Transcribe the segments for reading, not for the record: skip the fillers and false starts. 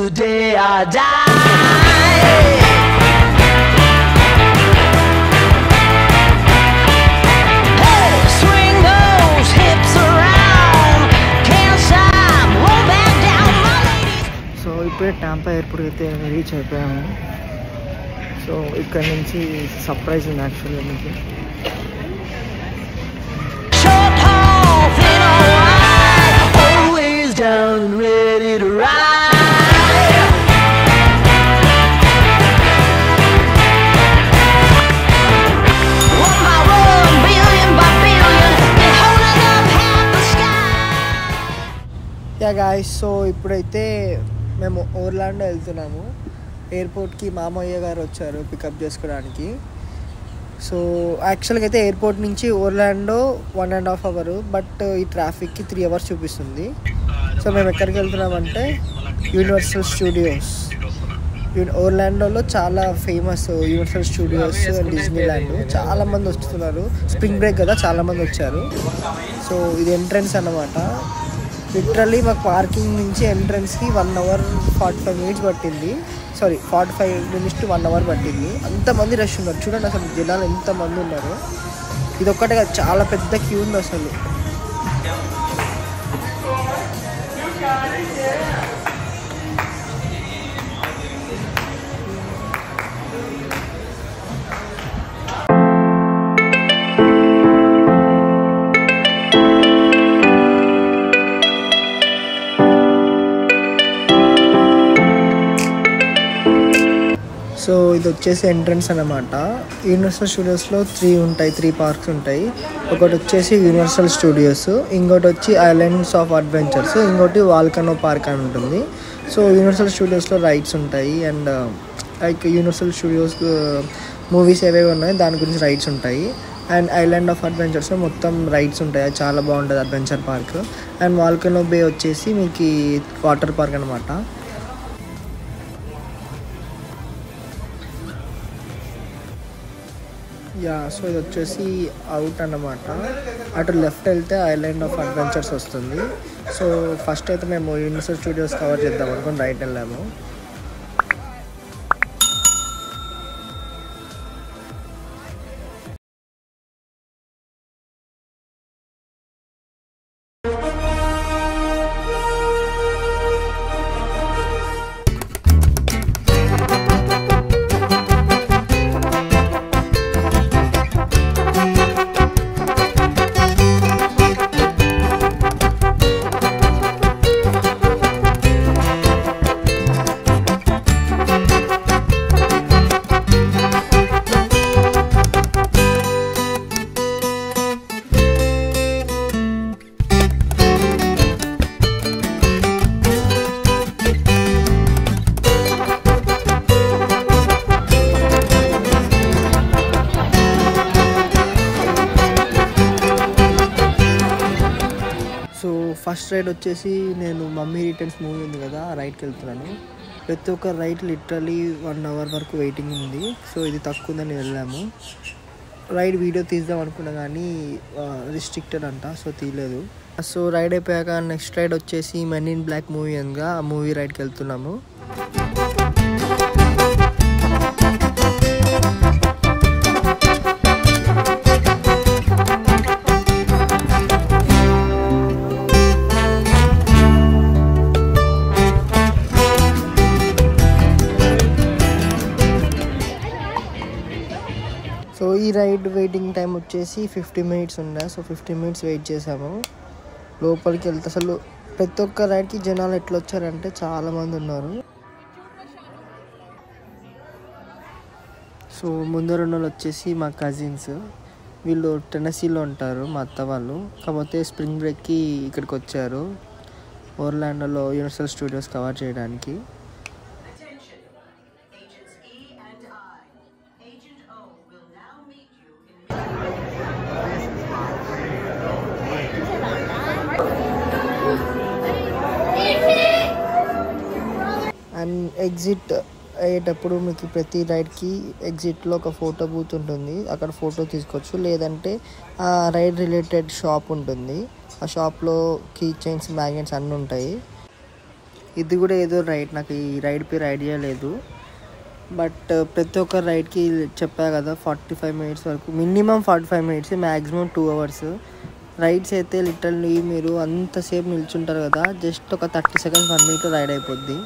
the day I die. Hey, swing those hips around, can't stop, won't back down, my ladies. So ఇప్పుడే Tampa ఎయిర్పోర్ట్కి అయితే reach అయిపోయాము. So ఇక్కడ నుంచి surprise ఉంది యాక్చువల్గా మీకు. Short haul, thin or wide, always down and ready to ride. One by one, billion by billion, they're holding up half the sky. Yeah guys, so ఇప్పుడైతే మేము ఓర్లాండో వెళ్తున్నాము. ఎయిర్పోర్ట్కి మామయ్య గారు వచ్చారు పికప్ చేసుకోవడానికి. సో యాక్చువల్గా అయితే ఎయిర్పోర్ట్ నుంచి ఓర్లాండో 1.5 hours, బట్ ఈ ట్రాఫిక్కి 3 hours చూపిస్తుంది. సో మేము ఎక్కడికి వెళ్తున్నామంటే యూనివర్సల్ స్టూడియోస్. ఓర్లాండోలో చాలా famous universal studios and Disneyland. చాలామంది వస్తున్నారు, స్ప్రింగ్ బ్రేక్ కదా, చాలామంది వచ్చారు. సో ఇది ఎంట్రన్స్ అన్నమాట. లిటరల్లీ మాకు పార్కింగ్ నుంచి ఎంట్రన్స్కి 1 hour 45 minutes పట్టింది. 45 minutes to 1 hour పట్టింది. అంతమంది రష్ ఉన్నారు చూడండి, అసలు జనాలు ఎంతమంది ఉన్నారు. ఇది ఒక్కటే కాదు, చాలా పెద్ద క్యూ ఉంది అసలు. సో ఇది వచ్చేసి ఎంట్రన్స్ అన్నమాట. యూనివర్సల్ స్టూడియోస్లో 3 పార్క్స్ ఉంటాయి. ఒకటి వచ్చేసి యూనివర్సల్ స్టూడియోస్, ఇంకోటి వచ్చి ఐలాండ్స్ ఆఫ్ అడ్వెంచర్స్, ఇంకోటి వాల్కనో పార్క్ అని ఉంటుంది. సో యూనివర్సల్ స్టూడియోస్లో రైడ్స్ ఉంటాయి and like universal studios movies ఏవేవి ఉన్నాయో దాని గురించి రైడ్స్ ఉంటాయి. అండ్ ఐలాండ్ ఆఫ్ అడ్వెంచర్స్లో మొత్తం రైడ్స్ ఉంటాయి, అది చాలా బాగుంటుంది అడ్వెంచర్ పార్క్. అండ్ వాల్కనో బే వచ్చేసి మీకు వాటర్ పార్క్ అనమాట. యా, సో ఇది వచ్చేసి అవుట్ అన్నమాట. అటు లెఫ్ట్ వెళ్తే ఐలాండ్ ఆఫ్ అడ్వెంచర్స్ వస్తుంది. సో ఫస్ట్ అయితే మేము యూనివర్సల్ స్టూడియోస్ కవర్ చేద్దాం అనుకుని రైట్ వెళ్ళాము. ఫస్ట్ రైడ్ వచ్చేసి నేను మమ్మీ రిటర్న్స్ మూవీ ఉంది కదా, ఆ రైడ్కి వెళ్తున్నాను. ప్రతి ఒక్క రైడ్ లిటరలీ 1 hour వరకు వెయిటింగ్ ఉంది. సో ఇది తక్కువ ఉందని వెళ్ళాము. రైడ్ వీడియో తీద్దాం అనుకున్నా కానీ రిస్ట్రిక్టెడ్ అంట, సో తీయలేదు. సో రైడ్ అయిపోయాక నెక్స్ట్ రైడ్ వచ్చేసి మెన్ ఇన్ బ్లాక్ మూవీ అనగా ఆ మూవీ రైడ్కి వెళ్తున్నాము. సో ఈ రైడ్ వెయిటింగ్ టైం వచ్చేసి 50 minutes ఉండే. సో 50 minutes వెయిట్ చేసాము. లోపలికి వెళ్తే అసలు ప్రతి ఒక్క రైడ్కి జనాలు ఎట్లా వచ్చారంటే చాలామంది ఉన్నారు. సో ముందర ఉన్న వాళ్ళు వచ్చేసి మా కజిన్స్, వీళ్ళు టెన్నెసీలో ఉంటారు, మా అత్త వాళ్ళు. కాకపోతే స్ప్రింగ్ బ్రేక్కి ఇక్కడికి వచ్చారు ఓర్లాండోలో యూనివర్సల్ స్టూడియోస్ కవర్ చేయడానికి. అండ్ ఎగ్జిట్ అయ్యేటప్పుడు మీకు ప్రతి రైడ్కి ఎగ్జిట్లో ఒక ఫోటో బూత్ ఉంటుంది, అక్కడ ఫోటో తీసుకోవచ్చు. లేదంటే ఆ రైడ్ రిలేటెడ్ షాప్ ఉంటుంది, ఆ షాప్లో కీ చైన్స్, మ్యాగ్నెట్స్ అన్నీ ఉంటాయి. ఇది కూడా ఏదో రైడ్, నాకు ఈ రైడ్ పేరు ఐడియా లేదు. బట్ ప్రతి ఒక్క రైడ్కి చెప్పా కదా 45 మినిట్స్ వరకు, minimum 45 minutes, maximum 2 hours. Rides అయితే లిటరల్లీ మీరు అంతసేపు నిల్చుంటారు కదా, జస్ట్ ఒక 30 సెకండ్స్ 1 మినిట్ రైడ్ అయిపోద్ది.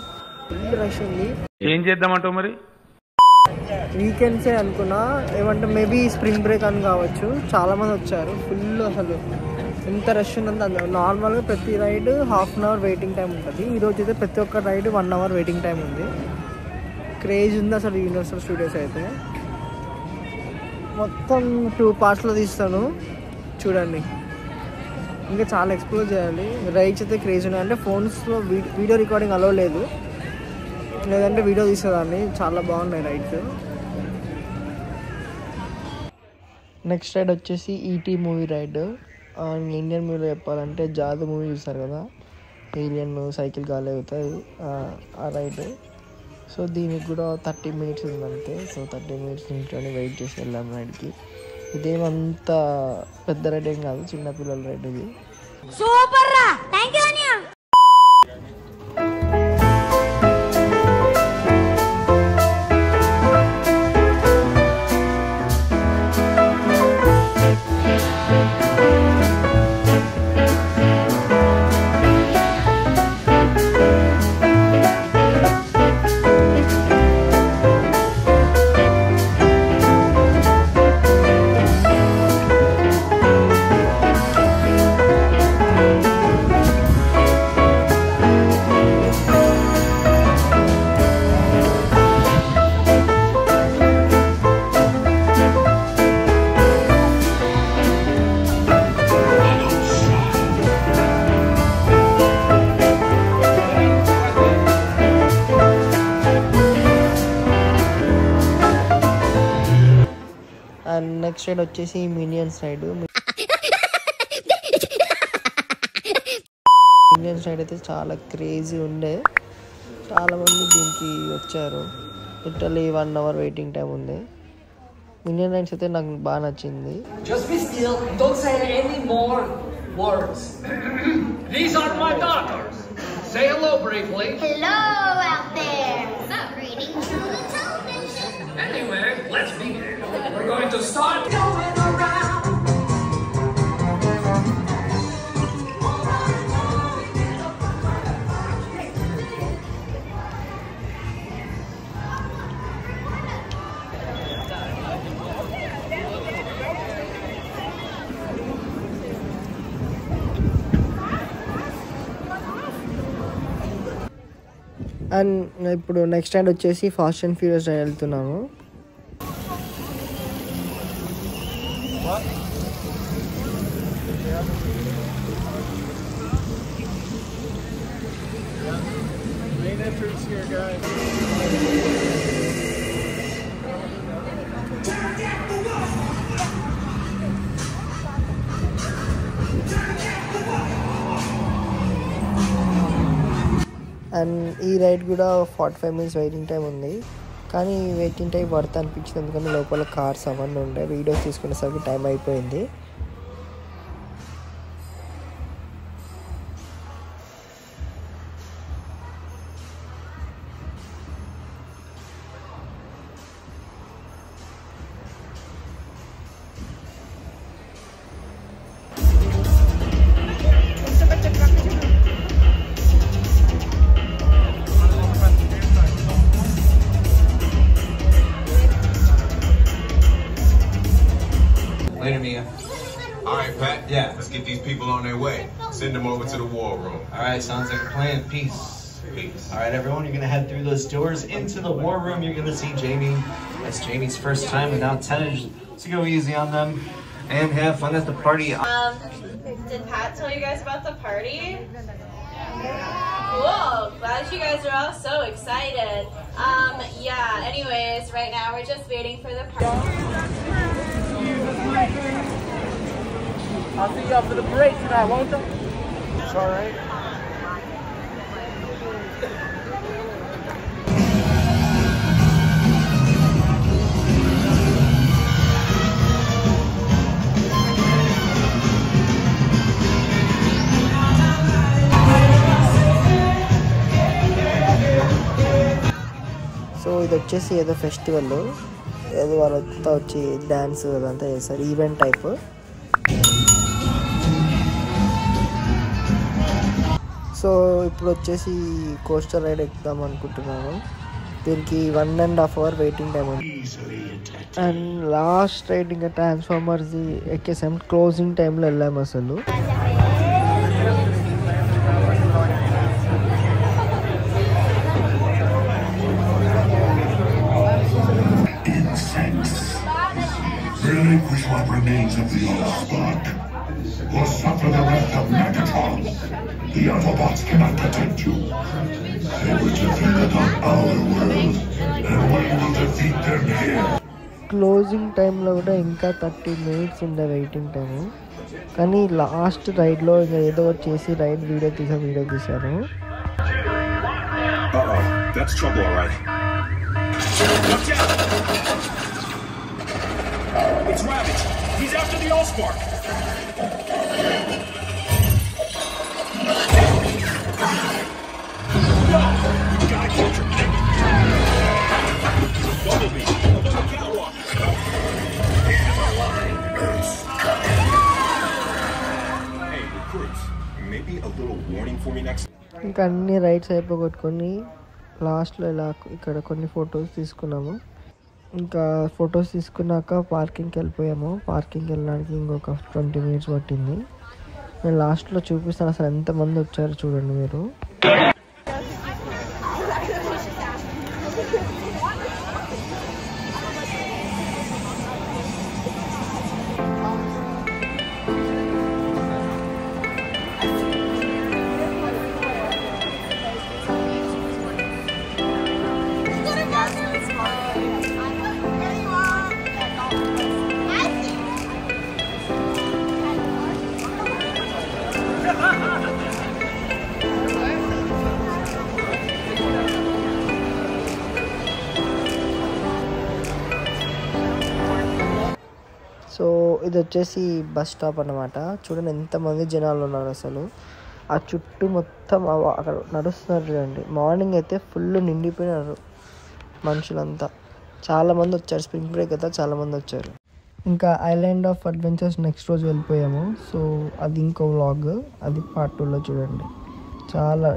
ఫుల్ రష్ ఉంది. ఏం చేద్దామంటావు మరి? వీకెండ్సే అనుకున్నా, ఏమంటే మేబీ స్ప్రింగ్ బ్రేక్ అని కావచ్చు. చాలామంది వచ్చారు, ఫుల్ అసలు ఎంత రష్ ఉందంటే. నార్మల్గా ప్రతి ride ½ an hour waiting time ఉంటుంది. ఈరోజు అయితే ప్రతి ఒక్క రైడ్ 1 అవర్ వెయిటింగ్ టైం ఉంది. క్రేజ్ ఉంది అసలు యూనివర్సల్ స్టూడియోస్ అయితే. మొత్తం 2 పార్ట్స్లో తీస్తాను చూడండి. ఇంకా చాలా ఎక్స్ప్లోర్ చేయాలి. రైడ్స్ అయితే క్రేజ్ ఉన్నాయి. అంటే ఫోన్స్లో వీడియో రికార్డింగ్ అలో లేదు, లేదంటే వీడియో తీసేదాన్ని. చాలా బాగున్నాయి రైడ్స్. నెక్స్ట్ రైడ్ వచ్చేసి ఈటీ మూవీ రైడ్. ఇండియన్ మూవీలో చెప్పాలంటే జాదు మూవీ చూస్తారు కదా, ఏలియన్ సైకిల్ గాలి అవుతాయి ఆ రైడ్. సో దీనికి కూడా 30 మినిట్స్ ఉందంతే. సో 30 మినిట్స్ ఇంట్లోనే వెయిట్ చేసి వెళ్ళాం రైడ్కి. ఇదేమంత పెద్ద రైడ్ ఏం కాదు, చిన్నపిల్లల రైడ్ ఇది. సూపర్ రా, థాంక్యూ అనియా. అండ్ నెక్స్ట్ రైడ్ వచ్చేసి మినియన్స్ రైడ్. మినియన్స్ రైడ్ అయితే చాలా క్రేజీ ఉండే, చాలామంది దీనికి వచ్చారు. లిటరల్లీ 1 అవర్ వెయిటింగ్ టైం ఉంది. మినియన్ రైడ్స్ అయితే నాకు బాగా నచ్చింది. Just be still and don't say any more words. These are my daughters. Say hello briefly. Hello out there. Stop reading through the television. Anyway, let's begin. We're going to start going around. And ఇప్పుడు next ride వచ్చేసి fast and furious ride వెళ్తున్నాము. And ఈ ride కూడా 45 minutes waiting time ఉంది. కానీ waiting time worth అనిపించింది, ఎందుకంటే లోపల కార్స్ అవన్నీ ఉండే. వీడియోస్ తీసుకునేసరికి టైం అయిపోయింది. Later, Mia. All right, Pat. Yeah. Let's get these people on their way. Send them over to the war room. All right, sounds like a plan. Peace. Peace. All right, everyone, you're gonna head through those doors into the war room. You're gonna see Jamie. It's Jamie's first time without tenants, so go easy on them and have fun at the party. Did Pat tell you guys about the party? Cool. Glad you guys are all so excited. Yeah, anyways, right now we're just waiting for the party. I'll see y'all for the parade tonight, won't you? It's all right. So ఇది వచ్చేసి ఏదో festival, ఏదో వాళ్ళంతా వచ్చి dance అదంతా చేస్తారు, event type. So ఇప్పుడు వచ్చేసి కోస్టర్ రైడ్ ఎక్కుదాం అనుకుంటున్నాను. దీనికి 1.5 hour వెయిటింగ్ టైం ఉంది. అండ్ లాస్ట్ రైడ్ ఇంకా ట్రాన్స్ఫార్మర్స్ది ఎక్కేసాం, క్లోజింగ్ టైంలో వెళ్ళాము అసలు. Relinquish what remains of the Allspark, or suffer the wrath of Megatron. The Autobots cannot protect you. They were defeated on our world, and we will defeat them here. Closing టైంలో కూడా ఇంకా 30 minutes ఉండే waiting time. కానీ last రైడ్లో ఇంకా ఏదో చేసి ride video తీశాను. That's trouble, all right. Watch out! It's Ravage. He's after the Allspark. No! You gotta catch her. Bumblebee, to the catwalk. Hey, recruits. Maybe a little warning for me next. ఇంకా అన్ని rides అయిపోగొట్టుకొని లాస్ట్లో ఇలా ఇక్కడ కొన్ని photos తీసుకున్నాము. ఇంకా photos తీసుకున్నాక పార్కింగ్కి వెళ్ళిపోయాము. పార్కింగ్కి వెళ్ళడానికి ఇంకొక 20 minutes పట్టింది. నేను లాస్ట్లో చూపిస్తాను అసలు ఎంతమంది వచ్చారు చూడండి మీరు. సో ఇది వచ్చేసి బస్ స్టాప్ అన్నమాట. చూడండి ఎంతమంది జనాలు ఉన్నారు అసలు. ఆ చుట్టూ మొత్తం అక్కడ నడుస్తున్నారు చూడండి. మార్నింగ్ అయితే ఫుల్ నిండిపోయినారు మనుషులంతా. చాలామంది వచ్చారు, స్ప్రింగ్ బ్రేక్ కదా, చాలామంది వచ్చారు. ఇంకా ఐలాండ్ ఆఫ్ అడ్వెంచర్స్ నెక్స్ట్ రోజు వెళ్ళిపోయాము. సో అది ఇంకో వ్లాగ్, అది part 2లో చూడండి. చాలా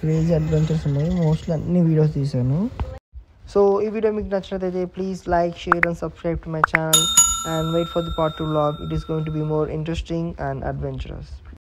క్రేజీ అడ్వెంచర్స్ ఉన్నాయి. మోస్ట్లీ అన్ని వీడియోస్ తీసాను. సో ఈ వీడియో మీకు నచ్చినట్లయితే please like, share and subscribe to my channel and wait for the part 2 vlog. It is going to be more interesting and adventurous.